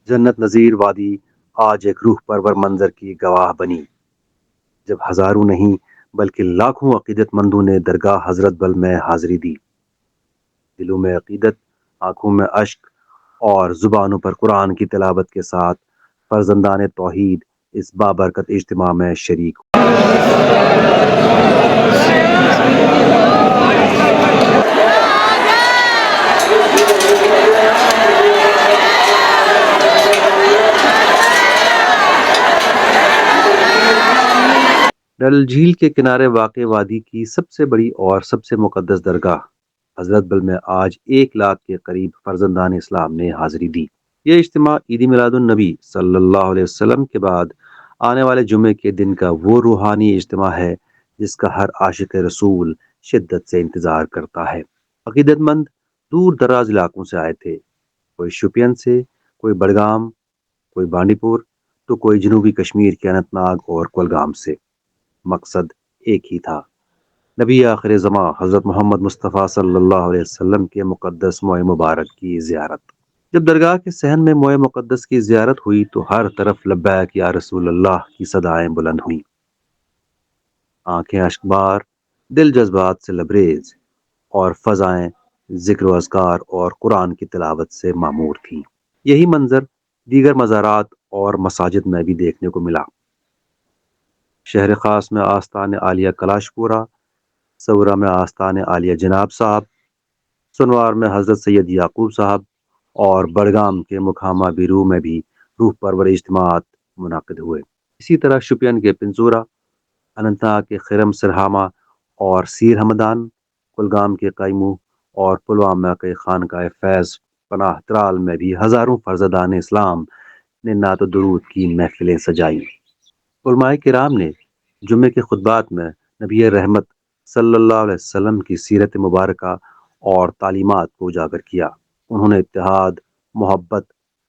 جنت نظیر وادی آج ایک روح پرور منظر کی گواہ بنی، جب ہزاروں نہیں بلکہ لاکھوں عقیدت مندوں نے درگاہ حضرت بل میں حاضری دی۔ دلوں میں عقیدت، آنکھوں میں اشک اور زبانوں پر قرآن کی تلاوت کے ساتھ فرزندان توحید اس بابرکت اجتماع میں شریک ہوئے۔ ڈل جھیل کے کنارے واقع وادی کی سب سے بڑی اور سب سے مقدس درگاہ حضرت بل میں آج 1 لاکھ کے قریب فرزندان اسلام نے حاضری دی۔ یہ اجتماع عید میلاد النبی صلی اللہ علیہ وسلم کے بعد آنے والے جمعے کے دن کا وہ روحانی اجتماع ہے جس کا ہر عاشق رسول شدت سے انتظار کرتا ہے۔ عقیدت مند دور دراز علاقوں سے آئے تھے، کوئی شوپین سے، کوئی بڑگام، کوئی بانڈی پور، تو کوئی جنوبی کشمیر کے اننت ناگ اور کولگام سے۔ مقصد ایک ہی تھا، نبی آخر زماں حضرت محمد مصطفیٰ صلی اللہ علیہ وسلم کے مقدس موئے مبارک کی زیارت۔ جب درگاہ کے صحن میں موئے مقدس کی زیارت ہوئی تو ہر طرف لبیک یا رسول اللہ کی صدائیں بلند ہوئیں۔ آنکھیں اشکبار، دل جذبات سے لبریز، اور فضائیں ذکر و اذکار اور قرآن کی تلاوت سے معمور تھیں۔ یہی منظر دیگر مزارات اور مساجد میں بھی دیکھنے کو ملا۔ شہر خاص میں آستان عالیہ کلاش پورہ، صورہ میں آستان عالیہ جناب صاحب، سنوار میں حضرت سید یعقوب صاحب، اور بڑگام کے مکھامہ بیرو میں بھی روح پرور اجتماعات منعقد ہوئے۔ اسی طرح شوپین کے پنزورہ، اننت ناگ کے خرم سرہامہ اور سیر ہمدان، کلگام کے قائمو اور پلوامہ کے خانقاہ فیض پناہ ترال میں بھی ہزاروں فرزندان اسلام نے نعت و درود کی محفلیں سجائیں۔ علماء کرام نے جمعے کے خطبات میں نبی رحمت صلی اللہ علیہ وسلم کی سیرت مبارکہ اور تعلیمات کو اجاگر کیا۔ انہوں نے اتحاد، محبت،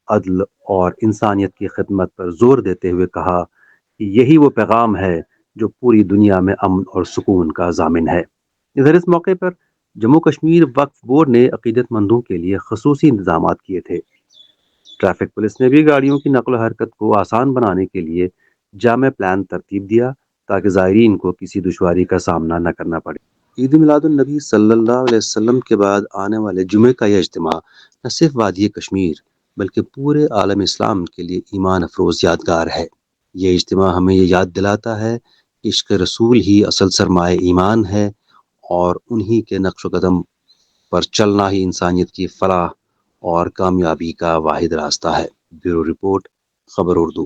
عدل اور انسانیت کی خدمت پر زور دیتے ہوئے کہا کہ یہی وہ پیغام ہے جو پوری دنیا میں امن اور سکون کا ضامن ہے۔ ادھر اس موقع پر جموں کشمیر وقف بورڈ نے عقیدت مندوں کے لیے خصوصی انتظامات کیے تھے۔ ٹریفک پولیس نے بھی گاڑیوں کی نقل و حرکت کو آسان بنانے کے لیے جامع پلان ترتیب دیا تاکہ زائرین کو کسی دشواری کا سامنا نہ کرنا پڑے۔ عید میلاد النبی صلی اللہ علیہ وسلم کے بعد آنے والے جمعے کا یہ اجتماع نہ صرف وادی کشمیر بلکہ پورے عالم اسلام کے لیے ایمان افروز یادگار ہے۔ یہ اجتماع ہمیں یہ یاد دلاتا ہے کہ عشق رسول ہی اصل سرمایہ ایمان ہے، اور انہی کے نقش و قدم پر چلنا ہی انسانیت کی فلاح اور کامیابی کا واحد راستہ ہے۔ بیورو رپورٹ، خبر اردو۔